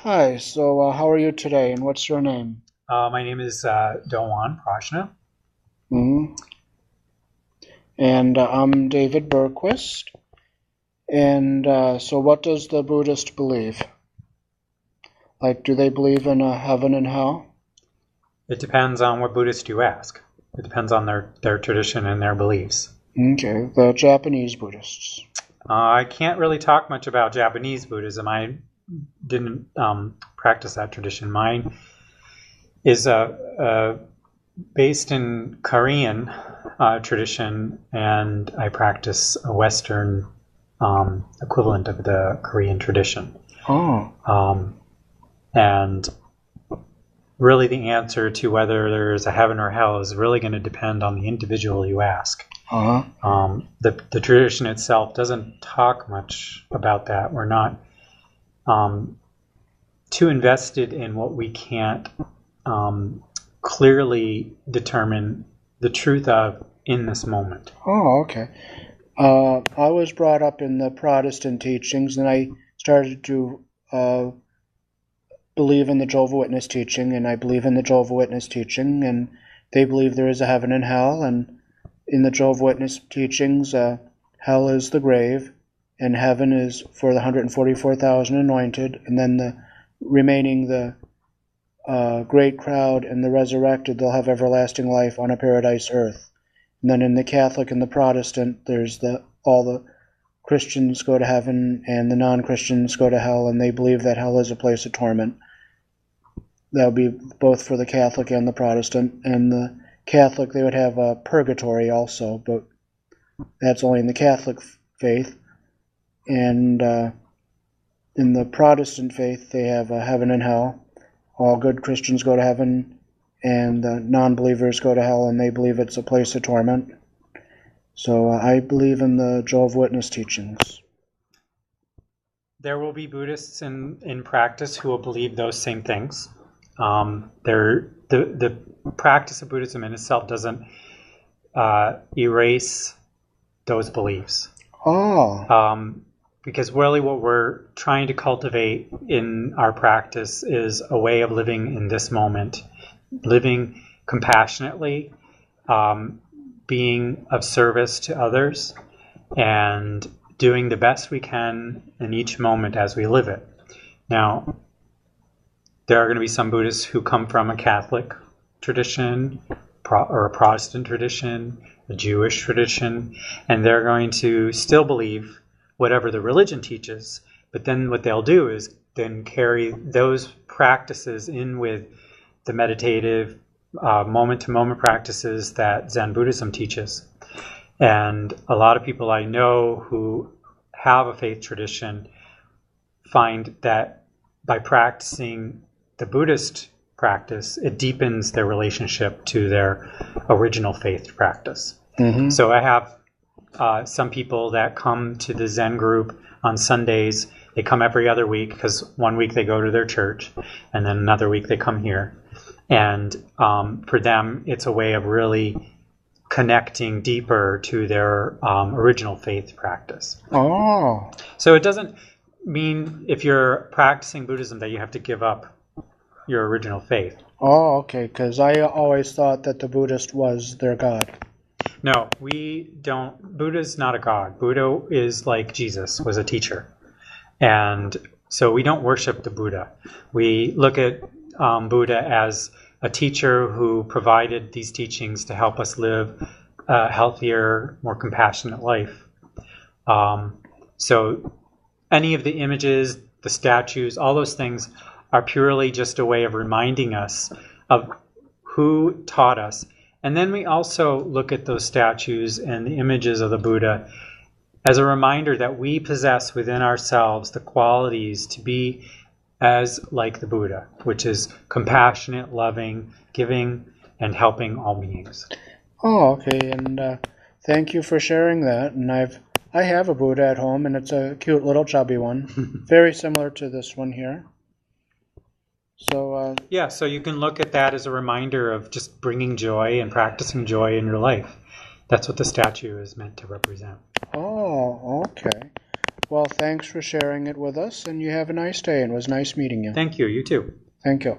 Hi, so how are you today, and what's your name? My name is Doan Prashna. hmm And I'm David Berquist. And so what does the Buddhist believe? Like, do they believe in a heaven and hell? It depends on what Buddhist you ask. It depends on their tradition and their beliefs. Okay, the Japanese Buddhists. I can't really talk much about Japanese Buddhism. I didn't practice that tradition. Mine is based in Korean tradition, and I practice a Western equivalent of the Korean tradition. Oh, And really the answer to whether there's a heaven or hell is really going to depend on the individual you ask. uh-huh. The tradition itself doesn't talk much about that. We're not too invested in what we can't clearly determine the truth of in this moment. Oh, okay. I was brought up in the Protestant teachings, and I started to believe in the Jehovah's Witness teaching, and I believe in the Jehovah's Witness teaching, and they believe there is a heaven and hell, and in the Jehovah's Witness teachings, hell is the grave, and heaven is for the 144,000 anointed, and then the remaining, the great crowd and the resurrected, they'll have everlasting life on a paradise earth. And then in the Catholic and the Protestant, there's all the Christians go to heaven and the non-Christians go to hell, and they believe that hell is a place of torment. That would be both for the Catholic and the Protestant. And the Catholic, they would have a purgatory also, but that's only in the Catholic faith. And in the Protestant faith, they have a heaven and hell. All good Christians go to heaven, and non-believers go to hell, and they believe it's a place of torment. So I believe in the Jehovah's Witness teachings. There will be Buddhists in practice who will believe those same things. The practice of Buddhism in itself doesn't erase those beliefs. Oh. Because really what we're trying to cultivate in our practice is a way of living in this moment, living compassionately, being of service to others, and doing the best we can in each moment as we live it. Now, there are going to be some Buddhists who come from a Catholic tradition or a Protestant tradition, a Jewish tradition, and they're going to still believe whatever the religion teaches, but then what they'll do is then carry those practices in with the meditative, moment-to-moment practices that Zen Buddhism teaches. And a lot of people I know who have a faith tradition find that by practicing the Buddhist practice, it deepens their relationship to their original faith practice. Mm-hmm. So I have some people that come to the Zen group on Sundays. They come every other week because one week they go to their church and then another week they come here. And for them, it's a way of really connecting deeper to their original faith practice. Oh. So it doesn't mean if you're practicing Buddhism that you have to give up your original faith. Oh, okay, because I always thought that the Buddhist was their god. No, we don't. Buddha's not a god. Buddha is like Jesus, was a teacher. And so we don't worship the Buddha. We look at Buddha as a teacher who provided these teachings to help us live a healthier, more compassionate life. So any of the images, the statues, all those things are purely just a way of reminding us of who taught us. And then we also look at those statues and the images of the Buddha as a reminder that we possess within ourselves the qualities to be as like the Buddha, which is compassionate, loving, giving, and helping all beings. Oh, okay, and thank you for sharing that. And I have a Buddha at home, and it's a cute little chubby one, very similar to this one here. So yeah, so you can look at that as a reminder of just bringing joy and practicing joy in your life. That's what the statue is meant to represent. Oh, okay. Well, thanks for sharing it with us, and you have a nice day, and it was nice meeting you. Thank you. You too. Thank you.